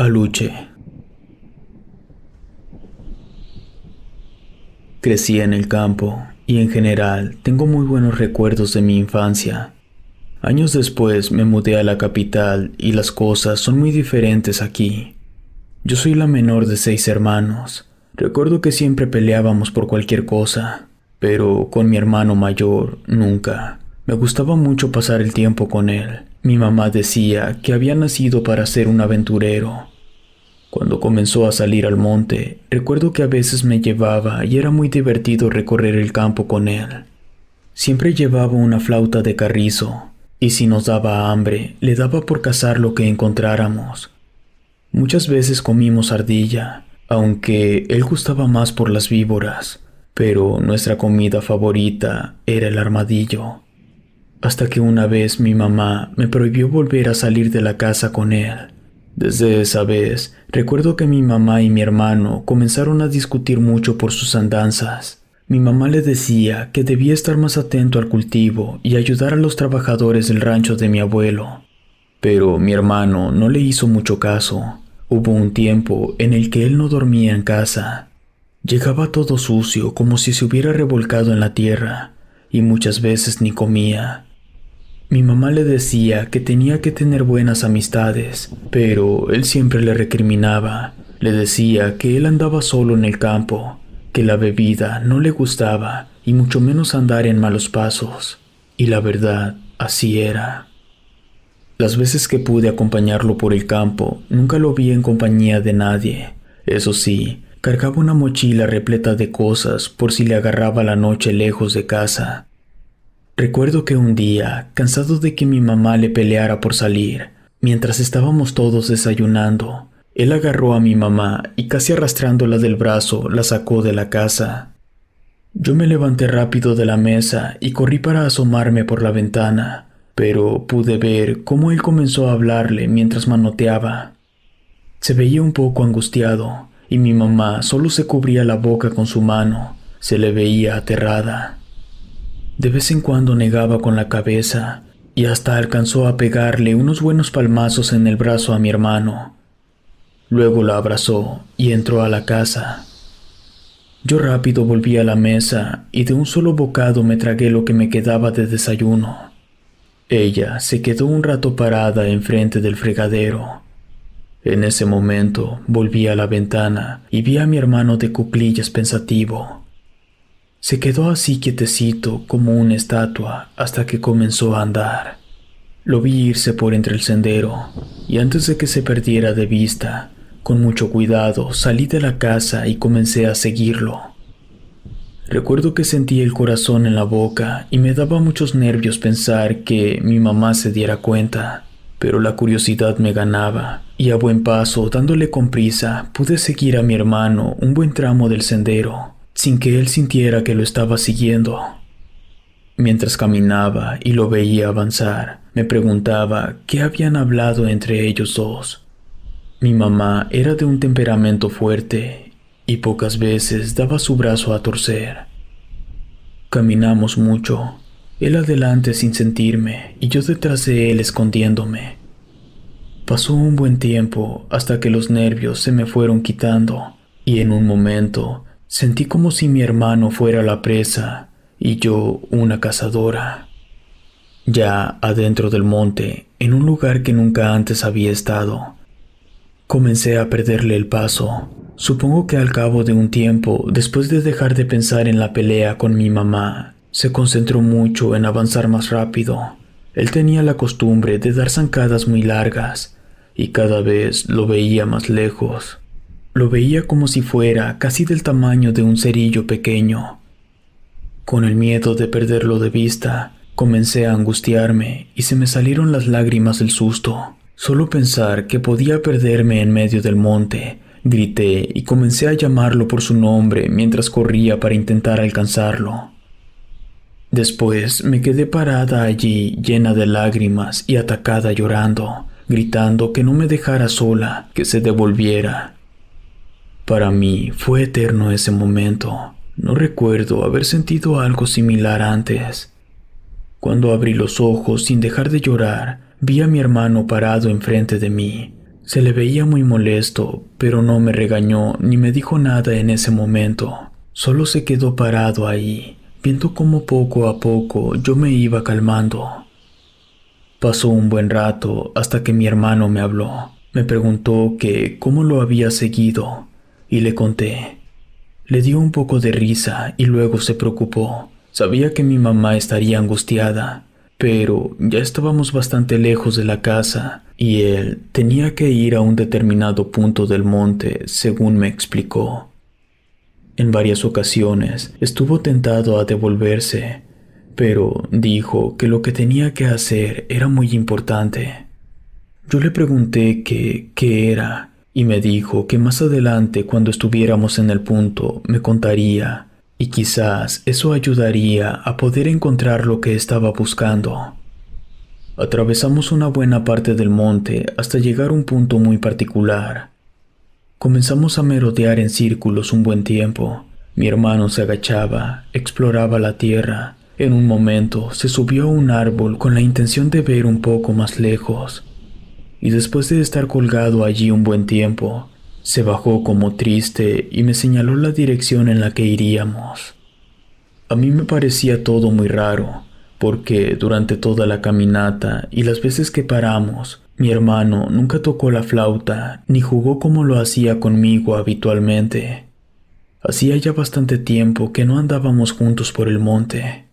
Aluche. Crecí en el campo y en general tengo muy buenos recuerdos de mi infancia. Años después me mudé a la capital y las cosas son muy diferentes aquí. Yo soy la menor de 6 hermanos. Recuerdo que siempre peleábamos por cualquier cosa, pero con mi hermano mayor nunca. Me gustaba mucho pasar el tiempo con él. Mi mamá decía que había nacido para ser un aventurero. Cuando comenzó a salir al monte, recuerdo que a veces me llevaba y era muy divertido recorrer el campo con él. Siempre llevaba una flauta de carrizo, y si nos daba hambre, le daba por cazar lo que encontráramos. Muchas veces comimos ardilla, aunque él gustaba más por las víboras, pero nuestra comida favorita era el armadillo. Hasta que una vez mi mamá me prohibió volver a salir de la casa con él. Desde esa vez, recuerdo que mi mamá y mi hermano comenzaron a discutir mucho por sus andanzas. Mi mamá le decía que debía estar más atento al cultivo y ayudar a los trabajadores del rancho de mi abuelo. Pero mi hermano no le hizo mucho caso. Hubo un tiempo en el que él no dormía en casa. Llegaba todo sucio como si se hubiera revolcado en la tierra, y muchas veces ni comía. Mi mamá le decía que tenía que tener buenas amistades, pero él siempre le recriminaba. Le decía que él andaba solo en el campo, que la bebida no le gustaba y mucho menos andar en malos pasos. Y la verdad, así era. Las veces que pude acompañarlo por el campo, nunca lo vi en compañía de nadie. Eso sí, cargaba una mochila repleta de cosas por si le agarraba la noche lejos de casa. Recuerdo que un día, cansado de que mi mamá le peleara por salir, mientras estábamos todos desayunando, él agarró a mi mamá y casi arrastrándola del brazo la sacó de la casa. Yo me levanté rápido de la mesa y corrí para asomarme por la ventana, pero pude ver cómo él comenzó a hablarle mientras manoteaba. Se veía un poco angustiado y mi mamá solo se cubría la boca con su mano. Se le veía aterrada. De vez en cuando negaba con la cabeza y hasta alcanzó a pegarle unos buenos palmazos en el brazo a mi hermano. Luego la abrazó y entró a la casa. Yo rápido volví a la mesa y de un solo bocado me tragué lo que me quedaba de desayuno. Ella se quedó un rato parada enfrente del fregadero. En ese momento volví a la ventana y vi a mi hermano de cuclillas pensativo. Se quedó así quietecito como una estatua hasta que comenzó a andar. Lo vi irse por entre el sendero y antes de que se perdiera de vista, con mucho cuidado salí de la casa y comencé a seguirlo. Recuerdo que sentí el corazón en la boca y me daba muchos nervios pensar que mi mamá se diera cuenta, pero la curiosidad me ganaba y a buen paso, dándole con prisa, pude seguir a mi hermano un buen tramo del sendero, sin que él sintiera que lo estaba siguiendo. Mientras caminaba y lo veía avanzar, me preguntaba qué habían hablado entre ellos dos. Mi mamá era de un temperamento fuerte y pocas veces daba su brazo a torcer. Caminamos mucho, él adelante sin sentirme y yo detrás de él escondiéndome. Pasó un buen tiempo hasta que los nervios se me fueron quitando y en un momento sentí como si mi hermano fuera la presa y yo una cazadora. Ya adentro del monte, en un lugar que nunca antes había estado, comencé a perderle el paso. Supongo que al cabo de un tiempo, después de dejar de pensar en la pelea con mi mamá, se concentró mucho en avanzar más rápido. Él tenía la costumbre de dar zancadas muy largas y cada vez lo veía más lejos. Lo veía como si fuera casi del tamaño de un cerillo pequeño. Con el miedo de perderlo de vista, comencé a angustiarme y se me salieron las lágrimas del susto. Solo pensar que podía perderme en medio del monte, grité y comencé a llamarlo por su nombre mientras corría para intentar alcanzarlo. Después me quedé parada allí llena de lágrimas y atacada llorando, gritando que no me dejara sola, que se devolviera. Para mí fue eterno ese momento. No recuerdo haber sentido algo similar antes. Cuando abrí los ojos sin dejar de llorar, vi a mi hermano parado enfrente de mí, Se le veía muy molesto, pero no me regañó ni me dijo nada en ese momento. Solo se quedó parado ahí, viendo cómo poco a poco yo me iba calmando. Pasó un buen rato hasta que mi hermano me habló. Me preguntó que cómo lo había seguido y le conté. Le dio un poco de risa y luego se preocupó. Sabía que mi mamá estaría angustiada, pero ya estábamos bastante lejos de la casa y él tenía que ir a un determinado punto del monte, según me explicó. En varias ocasiones estuvo tentado a devolverse, pero dijo que lo que tenía que hacer era muy importante. Yo le pregunté qué era y me dijo que más adelante, cuando estuviéramos en el punto, me contaría y quizás eso ayudaría a poder encontrar lo que estaba buscando. Atravesamos una buena parte del monte hasta llegar a un punto muy particular. Comenzamos a merodear en círculos un buen tiempo. Mi hermano se agachaba, exploraba la tierra. En un momento se subió a un árbol con la intención de ver un poco más lejos. Y después de estar colgado allí un buen tiempo, se bajó como triste y me señaló la dirección en la que iríamos. A mí me parecía todo muy raro, porque durante toda la caminata y las veces que paramos, mi hermano nunca tocó la flauta ni jugó como lo hacía conmigo habitualmente. Hacía ya bastante tiempo que no andábamos juntos por el monte.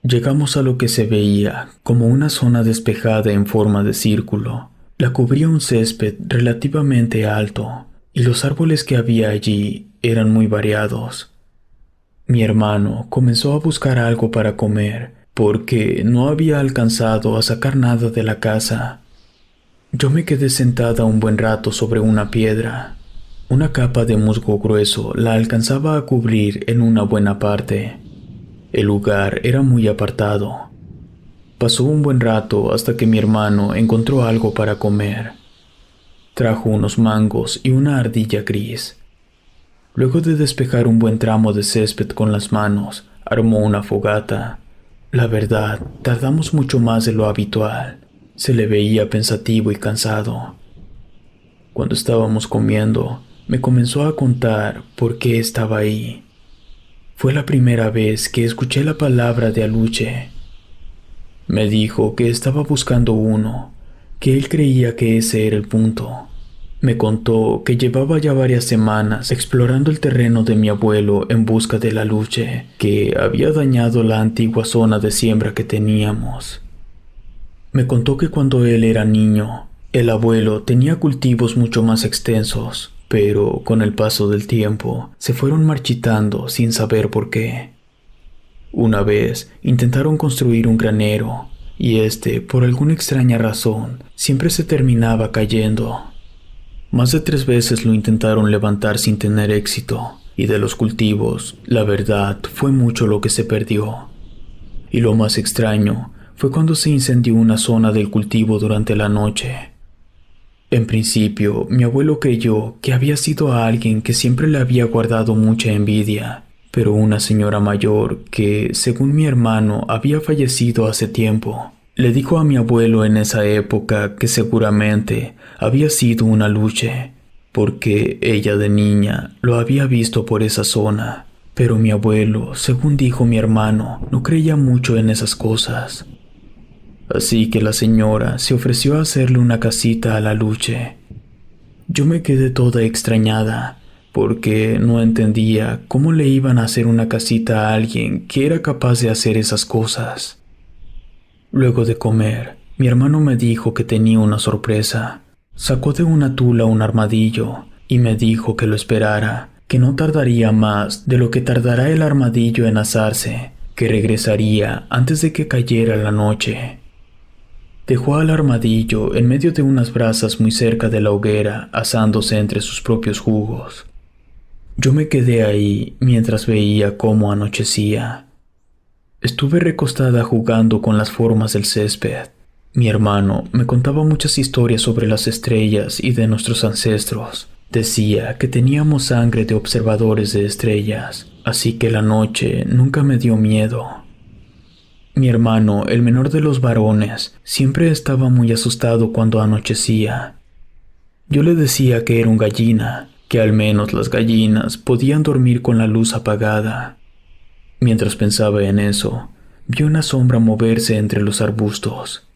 Llegamos a lo que se veía como una zona despejada en forma de círculo. La cubría un césped relativamente alto y los árboles que había allí eran muy variados. Mi hermano comenzó a buscar algo para comer porque no había alcanzado a sacar nada de la casa. Yo me quedé sentada un buen rato sobre una piedra. Una capa de musgo grueso la alcanzaba a cubrir en una buena parte. El lugar era muy apartado. Pasó un buen rato hasta que mi hermano encontró algo para comer. Trajo unos mangos y una ardilla gris. Luego de despejar un buen tramo de césped con las manos, armó una fogata. La verdad, tardamos mucho más de lo habitual. Se le veía pensativo y cansado. Cuando estábamos comiendo, me comenzó a contar por qué estaba ahí. Fue la primera vez que escuché la palabra de Aluche. Me dijo que estaba buscando uno, que él creía que ese era el punto. Me contó que llevaba ya varias semanas explorando el terreno de mi abuelo en busca del aluche, que había dañado la antigua zona de siembra que teníamos. Me contó que cuando él era niño, el abuelo tenía cultivos mucho más extensos, pero con el paso del tiempo se fueron marchitando sin saber por qué. Una vez intentaron construir un granero, y por alguna extraña razón, siempre se terminaba cayendo. Más de 3 veces lo intentaron levantar sin tener éxito, y de los cultivos, la verdad, fue mucho lo que se perdió. Y lo más extraño fue cuando se incendió una zona del cultivo durante la noche. En principio, mi abuelo creyó que había sido a alguien que siempre le había guardado mucha envidia, pero una señora mayor que, según mi hermano, había fallecido hace tiempo, le dijo a mi abuelo en esa época que seguramente había sido un aluche, porque ella de niña lo había visto por esa zona. Pero mi abuelo, según dijo mi hermano, no creía mucho en esas cosas. Así que la señora se ofreció a hacerle una casita al aluche. Yo me quedé toda extrañada, porque no entendía cómo le iban a hacer una casita a alguien que era capaz de hacer esas cosas. Luego de comer, mi hermano me dijo que tenía una sorpresa. Sacó de una tula un armadillo y me dijo que lo esperara, que no tardaría más de lo que tardará el armadillo en asarse, que regresaría antes de que cayera la noche. Dejó al armadillo en medio de unas brasas muy cerca de la hoguera, asándose entre sus propios jugos. Yo me quedé ahí mientras veía cómo anochecía. Estuve recostada jugando con las formas del césped. Mi hermano me contaba muchas historias sobre las estrellas y de nuestros ancestros. Decía que teníamos sangre de observadores de estrellas, así que la noche nunca me dio miedo. Mi hermano, el menor de los varones, siempre estaba muy asustado cuando anochecía. Yo le decía que era un gallina, que al menos las gallinas podían dormir con la luz apagada. Mientras pensaba en eso, vi una sombra moverse entre los arbustos.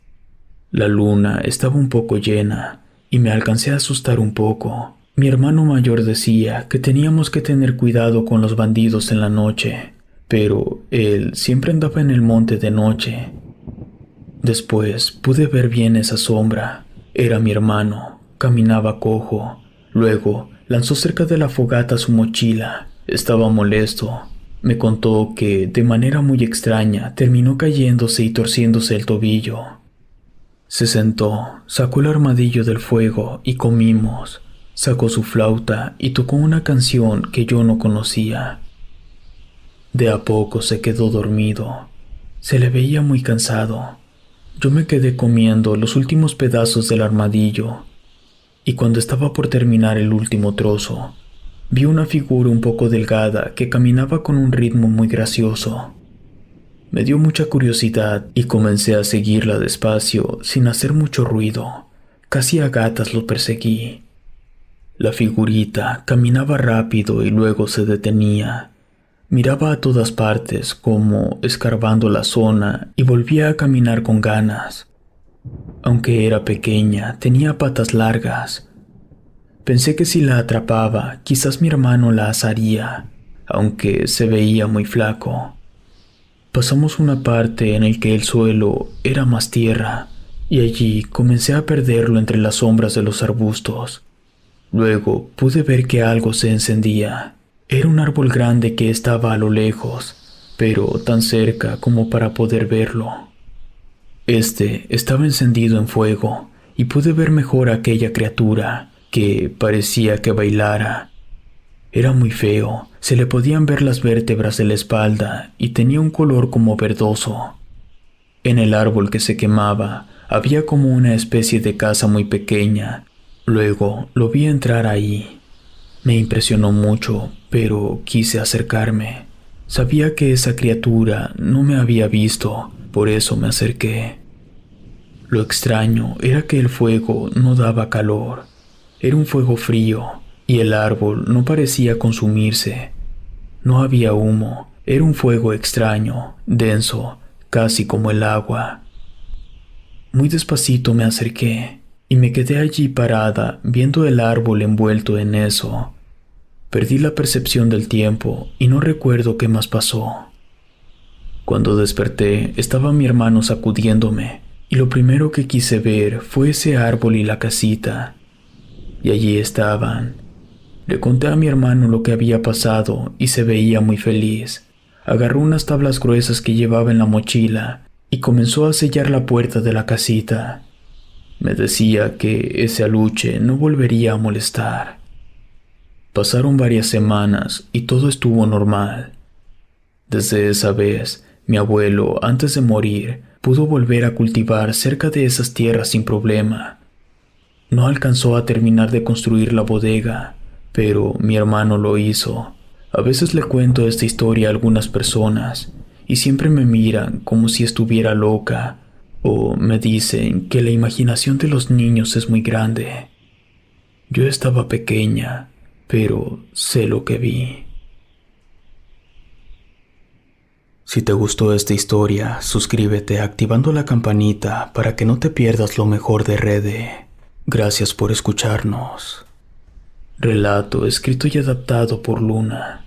La luna estaba un poco llena y me alcancé a asustar un poco. Mi hermano mayor decía que teníamos que tener cuidado con los bandidos en la noche, pero él siempre andaba en el monte de noche. Después pude ver bien esa sombra. Era mi hermano, caminaba cojo. Luego lanzó cerca de la fogata su mochila. Estaba molesto. Me contó que, de manera muy extraña, terminó cayéndose y torciéndose el tobillo. Se sentó, sacó el armadillo del fuego y comimos. Sacó su flauta y tocó una canción que yo no conocía. De a poco se quedó dormido. Se le veía muy cansado. Yo me quedé comiendo los últimos pedazos del armadillo, y cuando estaba por terminar el último trozo, vi una figura un poco delgada que caminaba con un ritmo muy gracioso. Me dio mucha curiosidad y comencé a seguirla despacio, sin hacer mucho ruido. Casi a gatas lo perseguí. La figurita caminaba rápido y luego se detenía. Miraba a todas partes como escarbando la zona y volvía a caminar con ganas. Aunque era pequeña, tenía patas largas. Pensé que si la atrapaba, quizás mi hermano la asaría, aunque se veía muy flaco. Pasamos una parte en el que el suelo era más tierra, y allí comencé a perderlo entre las sombras de los arbustos. Luego pude ver que algo se encendía. Era un árbol grande que estaba a lo lejos, pero tan cerca como para poder verlo. Este estaba encendido en fuego, y pude ver mejor a aquella criatura, que parecía que bailara. Era muy feo, se le podían ver las vértebras de la espalda y tenía un color como verdoso. En el árbol que se quemaba había como una especie de casa muy pequeña. Luego lo vi entrar ahí. Me impresionó mucho, pero quise acercarme. Sabía que esa criatura no me había visto, por eso me acerqué. Lo extraño era que el fuego no daba calor. Era un fuego frío, y el árbol no parecía consumirse. No había humo, era un fuego extraño, denso, casi como el agua. Muy despacito me acerqué, y me quedé allí parada, viendo el árbol envuelto en eso. Perdí la percepción del tiempo y no recuerdo qué más pasó. Cuando desperté, estaba mi hermano sacudiéndome, y lo primero que quise ver fue ese árbol y la casita. Y allí estaban. Le conté a mi hermano lo que había pasado y se veía muy feliz. Agarró unas tablas gruesas que llevaba en la mochila y comenzó a sellar la puerta de la casita. Me decía que ese aluche no volvería a molestar. Pasaron varias semanas y todo estuvo normal. Desde esa vez, mi abuelo, antes de morir, pudo volver a cultivar cerca de esas tierras sin problema. No alcanzó a terminar de construir la bodega, pero mi hermano lo hizo. A veces le cuento esta historia a algunas personas y siempre me miran como si estuviera loca, o me dicen que la imaginación de los niños es muy grande. Yo estaba pequeña, pero sé lo que vi. Si te gustó esta historia, suscríbete activando la campanita para que no te pierdas lo mejor de Rede. Gracias por escucharnos. Relato escrito y adaptado por Luna.